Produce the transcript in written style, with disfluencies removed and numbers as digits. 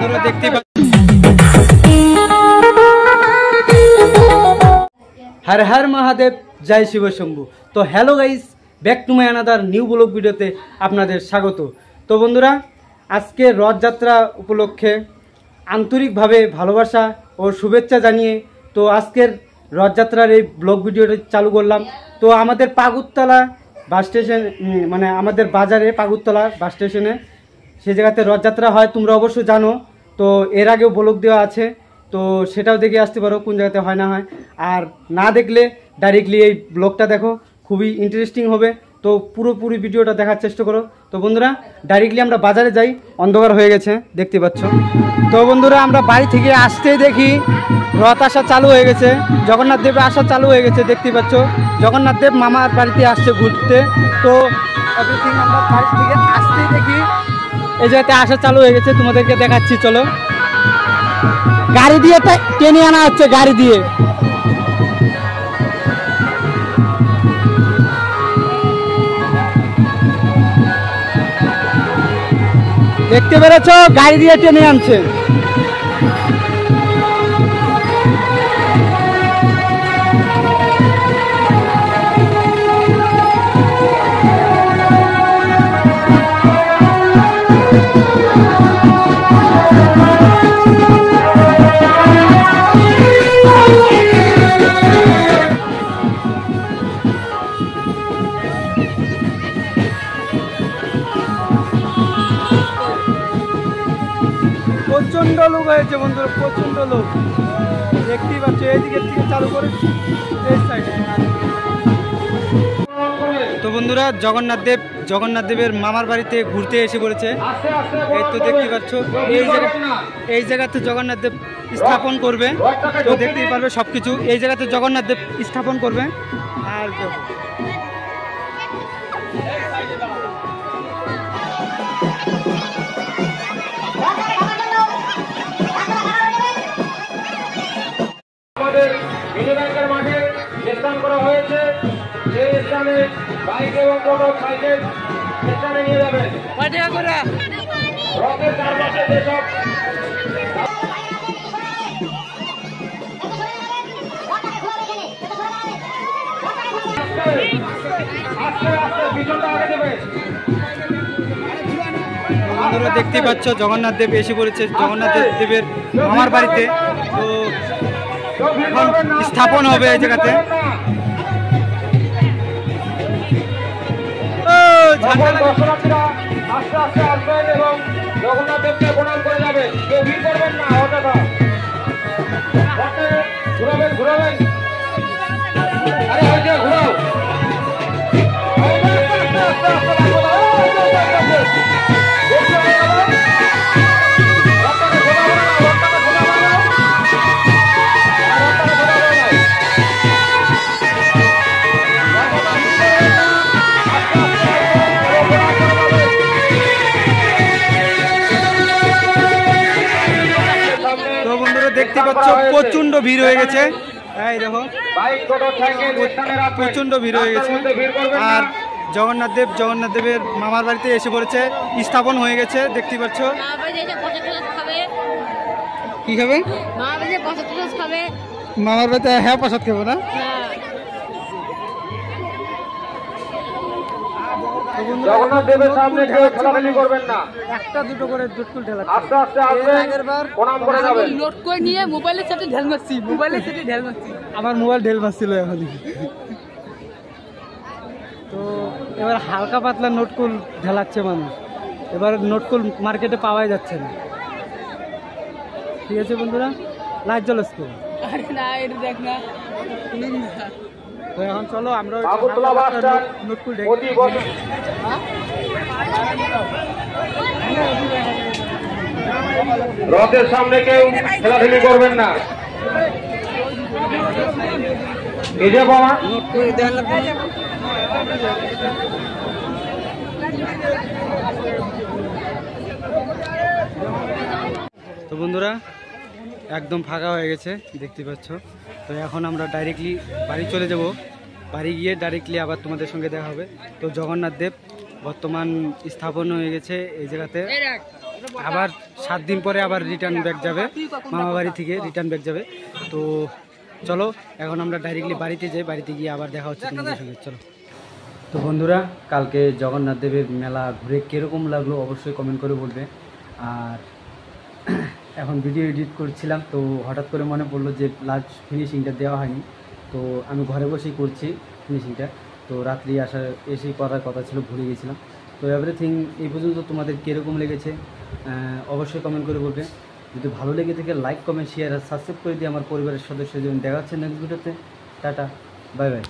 বন্ধুরা দেখতে हर हर महादेव जय शिव शंभु। तो hello guys, back to my another new blog भिडियोते आपनादेर स्वागत। तो बंधुरा आज के रथयात्रा उपलक्षे आंतरिकभावे भालोबासा और शुभेच्छा जानिए तो आजकेर रथयात्रार এই ब्लॉग भिडियोटी चालू करलाम। तो आमादेर पागुरतला बास स्टेशन माने आमादेर बाजारे पागुरतला बास स्टेशने সেই জায়গাতে রথযাত্রা হয়, তোমরা অবশ্যই জানো। তো এর আগেও ব্লগ দেওয়া আছে, তো সেটাও দেখে আসতে পারো কোন জায়গাতে হয় না হয়। আর না দেখলে ডাইরেক্টলি এই ব্লগটা দেখো, খুবই ইন্টারেস্টিং হবে। তো পুরোপুরি ভিডিওটা দেখার চেষ্টা করো। তো বন্ধুরা ডাইরেক্টলি আমরা বাজারে যাই, অন্ধকার হয়ে গেছে দেখতে পাচ্ছ। তো বন্ধুরা আমরা বাড়ি থেকে আসতেই দেখি রথ আসা চালু হয়ে গেছে, জগন্নাথ দেব আসা চালু হয়ে গেছে দেখতে পাচ্ছ। জগন্নাথ দেব মামার বাড়িতে আসছে ঘুরতে। তো এভরিথিং আমরা বাড়ি থেকে আসতেই দেখি এই জায়গাতে আসা চালু হয়ে গেছে, তোমাদেরকে দেখাচ্ছি চলো। গাড়ি দিয়ে টেনে আনা হচ্ছে, গাড়ি দিয়ে। দেখতে পেরেছ, গাড়ি দিয়ে টেনে আনছে। প্রচন্ড লোক হয়েছে বন্ধুরা, প্রচন্ড লোক দেখতেই পাচ্ছ। এইদিকে থেকে চালু করে এই সাইডে। তো বন্ধুরা জগন্নাথ দেবের মামার বাড়িতে ঘুরতে এসে পড়েছে। এই তো দেখতে পাচ্ছ, এই জায়গাতে জগন্নাথ দেব স্থাপন করবে। তো দেখতেই পারবে সবকিছু এই জায়গাতে জগন্নাথ দেব স্থাপন করবে। আর ব্যাংকের মাঠে স্থান করা হয়েছে, সেই স্থানে বাইক এবং মোটর সাইকেল স্থানে নিয়ে যাবেন। রথের চারপাশে যেসব আস্তে আস্তে পিছনটা আগে দেবে। বন্ধুরা দেখতে পাচ্ছ জগন্নাথ দেব এসে পড়েছে জগন্নাথ দেবের মামার বাড়িতে। তো এখন স্থাপন হবে এই জায়গাতে। দর্শনার্থীরা আস্তে আস্তে আসবেন এবং জগন্নাথ দেবকে প্রণাম করে যাবেন। কেউ ভিড় করবেন না, হঠাৎ ঘুরাবেন ঘুরাবেন। আরে হয়েছে ঘুরাও। দেখতে পাচ্ছ প্রচন্ড ভিড় হয়ে গেছে, এই দেখো প্রচন্ড ভিড় হয়ে গেছে। আর জগন্নাথ দেবের মামার বাড়িতে এসে পড়েছে, স্থাপন হয়ে গেছে দেখতে পাচ্ছ। কি খাবে মামার বাড়িতে? হ্যাঁ প্রসাদ খাবো না। জগন্নাথ দেবের সামনে কেউ ঠেলাঠেলি করবেন না, একটা দুটো করে দুটকুল ঢেলা। আস্তে আস্তে আসবেন, প্রণাম করে যাবেন। লোড করে নিয়ে মোবাইলের সাথে ঢেল মারছি, আমার মোবাইল ঢেল মারছিল এখন। তো এবার হালকা পাতলা নোটকুল ঢেলাচ্ছে মানুষ, এবার নোটকুল মার্কেটে পাওয়াই যাচ্ছে না। ঠিক আছে বন্ধুরা, লাইট জ্বলস তো। আরে না, এটা দেখ না। তো এখন চলো আমরা নোটকুল রথের সামনে কেউ খেলাধুলি করবেন না। এই যে বাবা তো বন্ধুরা একদম ফাঁকা হয়ে গেছে দেখতে পাচ্ছ। তো এখন আমরা ডাইরেক্টলি বাড়ি চলে যাব। বাড়ি গিয়ে ডাইরেক্টলি আবার তোমাদের সঙ্গে দেখা হবে। তো জগন্নাথ দেব বর্তমান স্থাপন হয়ে গেছে এই জায়গাতে। আবার 7 দিন পরে আবার রিটার্ন ব্যাক যাবে, মামা বাড়ি থেকে রিটার্ন ব্যাক যাবে। তো চলো এখন আমরা ডাইরেক্টলি বাড়িতে যাই, বাড়িতে গিয়ে আবার দেখা হচ্ছে তোমাদের সঙ্গে। চলো। তো বন্ধুরা, কালকে জগন্নাথ দেবের মেলা ঘুরে কীরকম লাগলো অবশ্যই কমেন্ট করে বলবে। আর এখন ভিডিও এডিট করছিলাম, তো হঠাৎ করে মনে পড়লো যে লাস্ট ফিনিশিংটা দেওয়া হয়নি, তো আমি ঘরে বসেই করছি ফিনিশিংটা। তো রাত্রি এসেই করার কথা ছিল, ভুলে গেছিলাম। তো এভরিথিং এই পর্যন্ত তোমাদের কীরকম লেগেছে অবশ্যই কমেন্ট করে বলবে। যদি ভালো লেগে থাকে লাইক কমেন্ট শেয়ার আর সাবস্ক্রাইব করে দিয়ে আমার পরিবারের সদস্য যেমন দেখা হচ্ছে নেক্সট ভিডিওতে। Tata, bye bye.